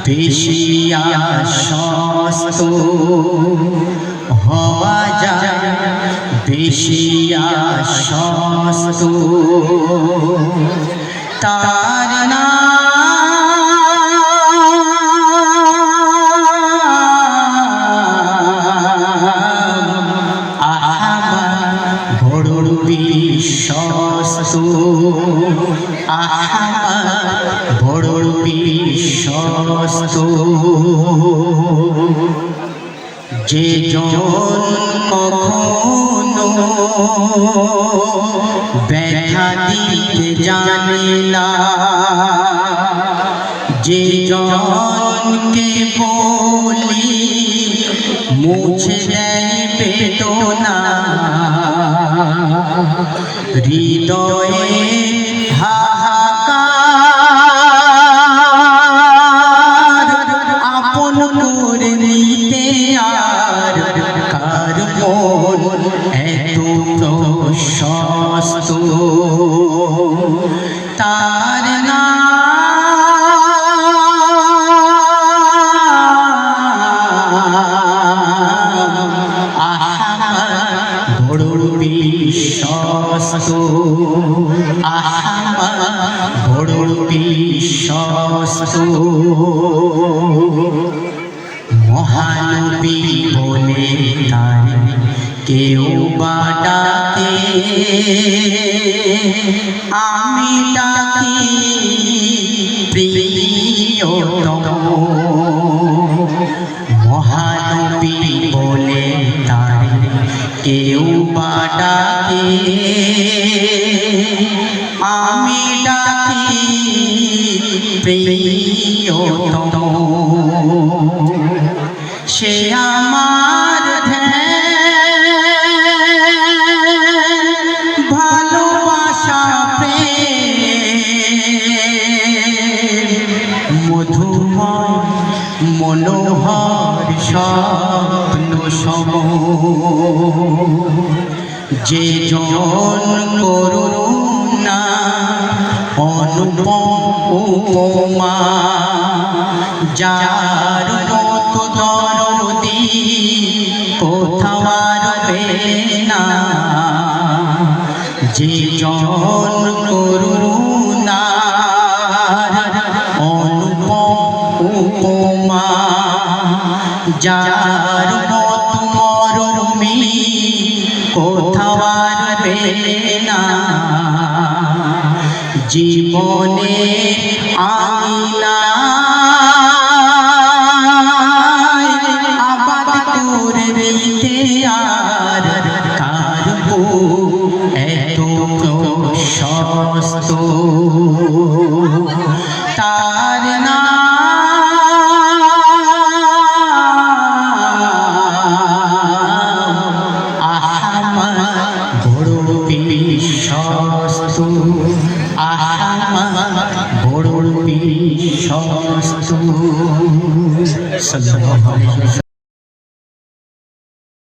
বেশি আশ্বস্ত হওয়া যায়, বেশি আশ্বস্ত তার বড় বিশ্বস্ত, বড় বিশ্বস্ত। যে জন কখনো ব্যথা দিতে জানে না, যে জনকে বলি মুছে দেয় বেদনা, হৃদয়ে হাহাকার আপন করে নিতে আর কার মন এত প্রশস্ত, তার বড় বিশ্বস্ত, বড় বিশ্বস্ত। মহানবী বলে তার কেউ বা ডাকে, আমি ডাকি প্রিয়তম। মহানবী বলে তার কেউ বা ডাকে, আমি ডাকি প্রিয়তম। সে আমার ভালোবাসা প্রেম মধুময় মনোহর স্বপ্ন সম। যে জন করুণা অনুপম উপমা, যার মতো দরদি কোথাও আর পেলে না। যে জন করুণা অনুপম উপমা, যার মতো মরমি কোথাও আর পেলে না। জীবনে আঙিনা আবাদ করে দিতে আর কারবো এত প্রশস্ত, তার বড় বিশ্বস্ত, বড় বিশ্বস্ত।